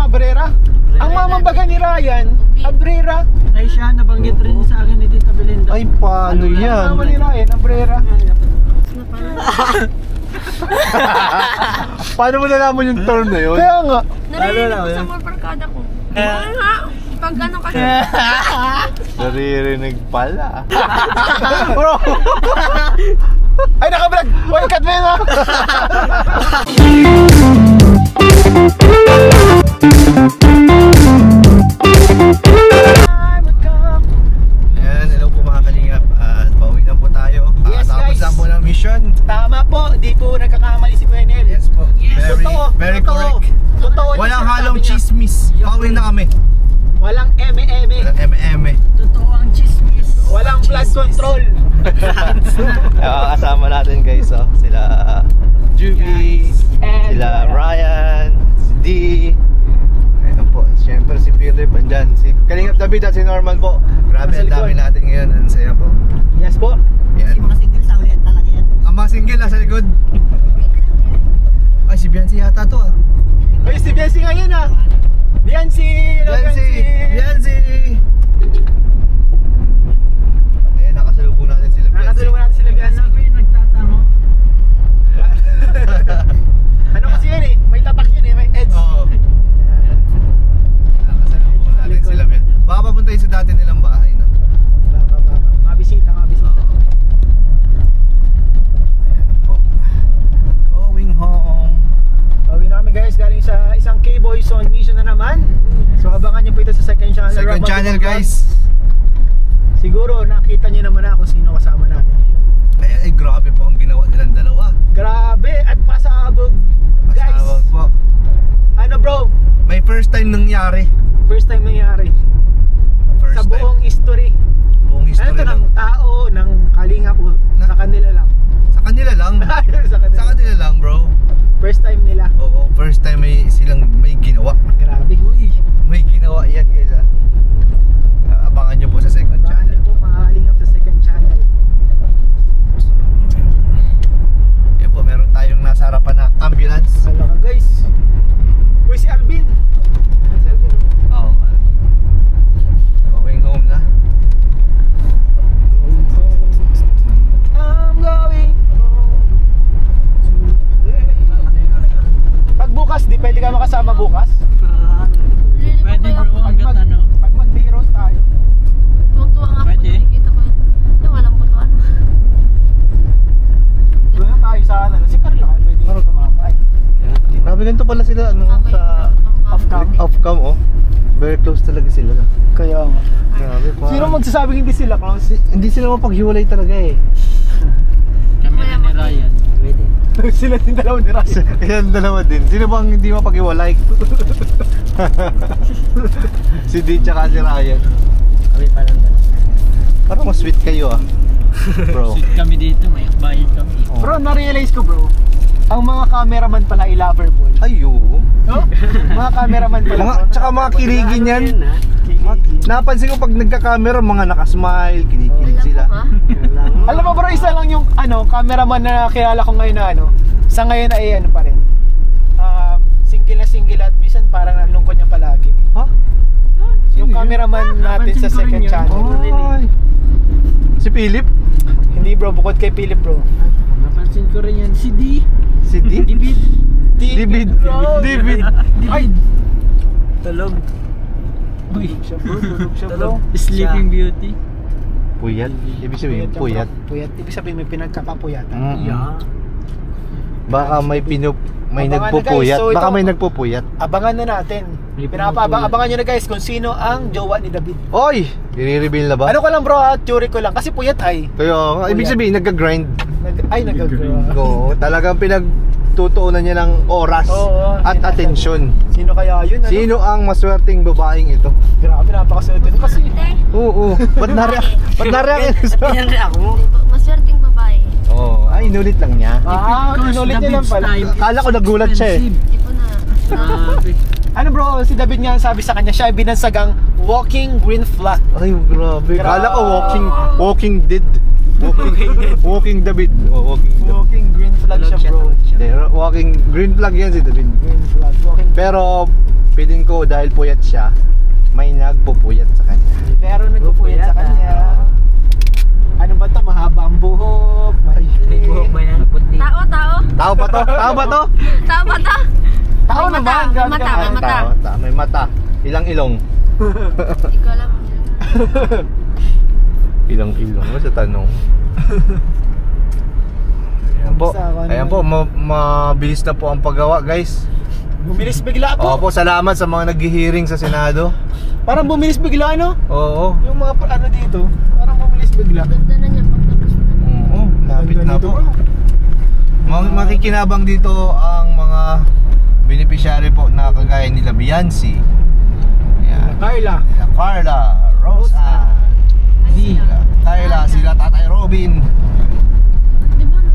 Abrera. Ang mamambaga ni Ryan, Abrera. Ay siya, nabanggit rin sa akin ni Tita Belinda. Ay, paano yan? Mama ni Ryan, Abrera. Paano mo nalaman yung term na yun? Kaya nga. Narinig ko sa mga barkada ko. Ano nga? Pag ano kasi. Naririnig pala. Bro. Ay, naka-vlog. Uy, cut mo yun ha. Ayan, hello po mga kalingap. Pauwi na po tayo. Yes, Tapos guys. lang po ng mission. Tama po, di po nagkakamali si Kuya Nel. Yes po. Very totoo. correct. Totoo. Walang yung halong sinasabi niya. chismis. Pauwi na kami. Walang eme-eme. Walang eme-eme. Totoo ang chismis. Walang blood control. Kasama natin guys, oh. Sila Juby, And sila Ryan, si D. Ayun po, syempre si Philip andyan, si Kalingap David at si Norman po. Grabe, ang dami natin ngayon, ang saya po. yes po. Yan. Mga single sa ulian talaga yan. Ang mga single nasa likod. Ay, si Biancy yata to ah. Ay, si Biancy nga yun ah. Biancy. Biancy. Eh, nakasalubong natin sila Biancy. Nakasulungan natin sila Biancy. Ano ko yung nagtatango? Ano kasi yun eh, may tatak yun eh, may edge. Oo. Nakasalubong natin sila Biancy. Baka papuntahin sa dati nilang bahay, no? Baka. Mabisita. Oo. Ayan po. Going home. Bawi namin guys, galing sa isang K-Boys on mission na naman. So abangan nyo po ito sa second channel. Second channel guys. Siguro nakita nyo naman na kung sino kasama namin. Kaya grabe po ang ginawa nilang dalawa. Grabe at pasabog. Guys, Pasawag po. ano bro, May first time nangyari. first time nangyari First sa time. buong history. Buong Ano history to, ng lang. tao, ng kalinga po, sa kanila lang. Sa kanila lang. Sa kanila. Sa kanila lang bro. First time nila. Oo, first time silang may ginawa. Grabe. Uy. May ginawa yan guys ah. Abangan nyo po sa second Abangan channel. nyo po mga kalingap sa second channel. Yan po, meron tayong nasa harapan na ambulance. Sala ka guys. Uy, si Alvin. Si Alvin. Oo. Going home na. I'm going home today. Pag bukas, di pwede ka makasama bukas? Pwede bro, hanggat ano. Pag mag-biros tayo. Tuwang-tuwa nga po. Pwede. Nakikita ko yun. Yung walang butuan. Doon na tayo sa ano. Si Carla, pwede ka kumama. Ay, Grabe, ganito pala sila ano, sa off-cam. off-cam oh. Very close talaga sila. Kaya nga. Grabe pa. Sino magsasabing hindi sila close? Hindi sila mapaghiwalay talaga eh. Kami rin ni Ryan. Pwede. Sila din dalawa ni Ryan. Yan dalawa din. Sino bang hindi mapaghiwalay? Si D tsaka si Ryan. Kami pa lang dalawa. Parang mas sweet kayo ah. Bro. Sweet kami dito, may akbayin kami. Oh. Bro, na-realize ko bro, ang mga cameraman pala ay loverboy. Ayo. No? Mga cameraman pala. Mga, tsaka mga kiligin yan. Napansin ko pag nagka-camera, mga nakasmile, kinikilig sila. Alam mo bro, isa lang yung ano, cameraman na kilala ko ngayon na ano, sa ngayon ay ano pa rin. Single at minsan parang nalungkot niya palagi. Ha? Yung cameraman natin sa second channel. Ay. Si Philip? Hindi bro, bukod kay Philip bro. Napansin ko rin yan. Si D. Si D? David. David. David. Ay! Tulog. Uy. Tulog siya bro. Sleeping Beauty. Puyat. Ibig sabihin, Puyat. puyat. Puyat. Ibig sabihin may pinagkakapuyatan. Yeah. Baka may Abangan na, nagpupuyat. guys. So, Baka ito- may nagpupuyat. Abangan na natin. May Abangan nyo na guys kung sino ang jowa ni David. Oy! I-reveal na ba? Ano ko lang bro, theory ko lang. Kasi puyat ay. Kaya, ibig Puyat. sabihin, nagka-grind. Nag-agree. Oo, talagang pinagtutuunan niya ng oras Oo, at yun. atensyon. Sino kaya yun? Ano? Sino ang maswerteng babaeng ito? Grabe, napakaswerte. Kasi, Oo, ba't na-react? Ba't na-react? Pinag-react mo. Maswerteng babae. Oo, ay, inulit lang niya. inulit niya lang pala. Akala ko nagulat siya eh. Hindi ko na. Grabe. Ano bro, si David nga sabi sa kanya, siya ay binansagang walking green flag. Ay, grabe. Akala ko walking dead. Walking David. Oh, walking David. Walking green flag siya bro. Walking green flag yan si David. Green flag, walking. Pero Feeling ko dahil puyat siya, may nagpupuyat sa kanya. Pero nagpupuyat sa kanya. Ano ba to? Mahaba ang buhok. May buhok ba yan? Puti. Tao. Tao ba to? Tao ba to? Tao ba to? Tao May naman. mata, may mata, may mata. Tao. May mata. Ilang ilong? Ikaw lang. Ilang ilong mo sa tanong. Ayan po, mabilis na po ang paggawa, guys. Bumilis bigla po. Opo, salamat sa mga naghihiring sa Senado. Parang bumilis bigla, no? Oo. Yung mga ano dito, parang bumilis bigla. Ganda na niya pagtapos na. Oo, lapit na po. Makikinabang dito ang mga beneficiary po na kagaya nila Biancy. Ayan. Carla. Sila Carla, Rosa, sila Tyla, sila Tatay Robin, Di ba no?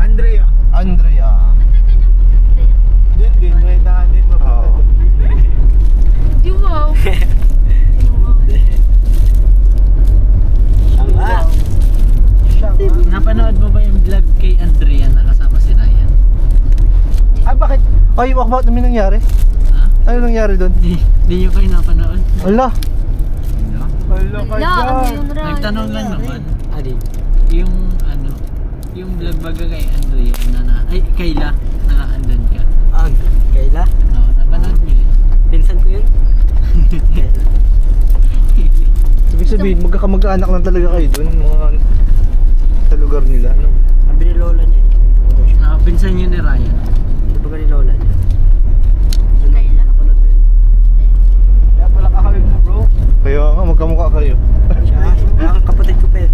Andrea. Andrea. Ba't na ganyan po sa Andrea? Din, may daan din pa. Oo. Di wow. Napanood mo ba yung vlog kay Andrea na kasama si Ryan? Ah, bakit? Ay, bakit namin nangyari? Ha? Ano nangyari doon? Di nyo kayo napanood? Ala, No? Wala ka Wala, ano dyan. yun Ryan? Nagtanong lang naman. Yung ano, yung vlog baga kay Andrea ay Kayla, na andun ka. Kayla? Oo, napanood nyo yun. Pinsan ko yun? ibig sabihin, magkakamag-anak lang talaga kayo doon, mga sa lugar nila, no? Sabi ni Lola niya eh. Pinsan yun ni Ryan. Ano ba ni Lola niya? Kayla? Napanood mo yun? Kaya pala kakawin mo, bro. Kaya nga, magkamukha kayo. Siya, ang kapatid ko pa yun.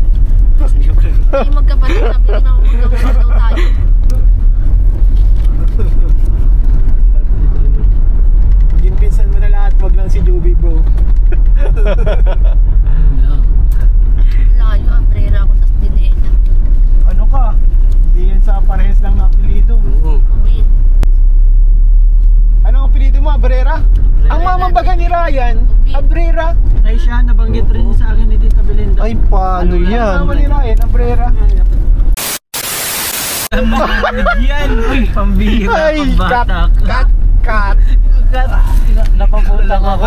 Hindi magkapatid, sabi ko na magkapatid daw tayo. Maging pinsan mo na lahat, wag lang si Joby, bro. No. Layo, Ambrera ako, tas Dinena. Ano ka? Hindi yan sa parehas lang na apelido. Oo. Covid. Ano ang apelido mo, Abrera? Ang mamang baga ni Ryan, Abrera. Ay siya, nabanggit rin sa akin ni Tita Belinda. Ay, paano Ang yan? mama ni Ryan, Abrera. Yan! Uy, pambihira, Ay, pambatak. Cut! Napaputang ako.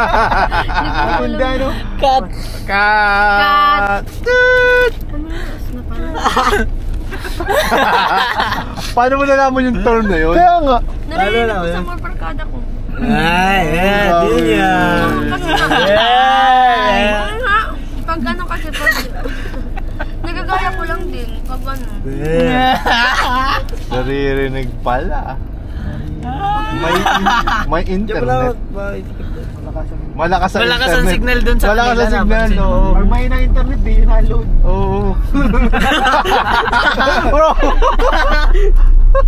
Maganda, no? Cut! Cut! Ano na pala? Paano mo nalaman yung term na yun? Kaya nga. Narinig ko sa mga barkada ko. Ay, din yan. Kasi nga, pag ano kasi pag nagagaya ko lang din pag ano. Naririnig pala. May internet. Malakas ang Malakas internet. ang signal dun sa Malakas ang kanila, signal, napansin mo. oo. Pag may na internet, di yun na-load. Oo. Bro!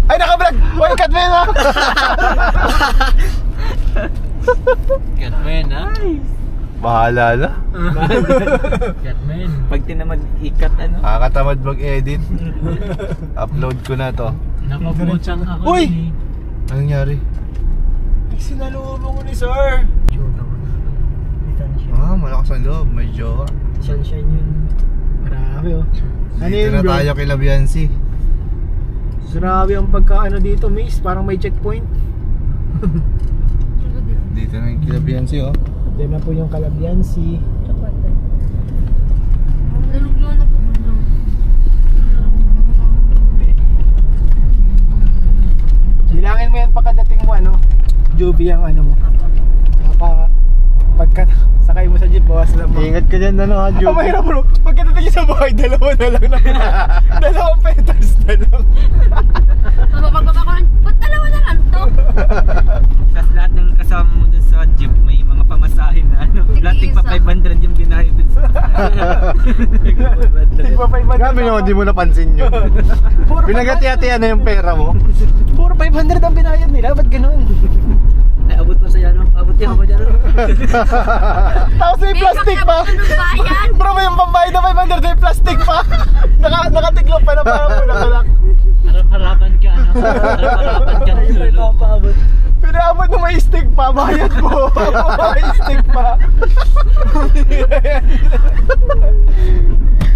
Ay, nakabrag! Uy, cut mo yun, ha? Cut mo yun, ha? Bahala na. Cut mo yun. Pag tinamad ikat ano? Kakatamad mag-edit. Upload ko na to. Napaputang ako. Uy! eh. Anong nangyari? Sinalubong ko ni sir. Malakas ang loob. May jowa. Sunshine yun. Grabe, oh. Ano Dito yun, na bro? tayo kay Labiansi. Grabe ang pagkaano dito, miss. Parang may checkpoint. Dito na yung kay Labiansi, oh. Diyan na po yung Kalabyansi. Naluglo na po ko. Bilangin mo yan pagkadating mo, ano? Joby ang ano mo. Pagka sakay mo sa jeep, bawas lang mo. Ingat ka dyan, ano ha, Oh, Joby? mahirap, bro. Pagkadating niyo sa bahay, dalawa na lang na. Dalawang petals na lang. Pagbaba ko lang, ba't dalawa na lang to? Tapos lahat ng kasama mo dun sa jeep, may mga pamasahin na ano. Lating pa 500 yung binahay dun sa Hindi pa 500. Grabe naman, di mo napansin yun. Pinagati-hatian na yung pera mo. Puro 500 ang binayad nila. Ba't ganun? Ay, abot pa sa yan, abot yan ako dyan. Tapos may plastic pa. Bayan! Bro, may pambayad na 500 may plastic pa. Nakatiklop pa na parang bulak-bulak. Harap-harapan ka, ano? Harap-harapan ka ng dulo. Pinaabot na may stick pa. Bayad mo. May stick pa.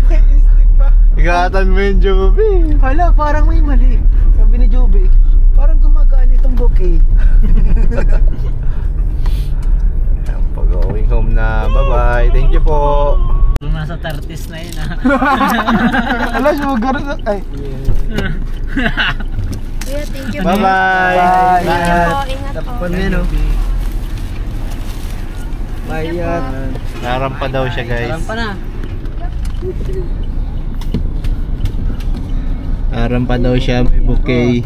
May stick pa. Higatan mo yun, Joby. Hala, parang may mali. Sabi ni Joby, parang gumagaan artist na yun ah. Wala, sugar na. Ay. Kuya, thank you. Bye-bye. Bye. Ingat po, ingat po. Tapuan mo yan, oh. Bayad. Narampa daw siya, guys. Sarang pa na. Narampa daw siya, may bouquet.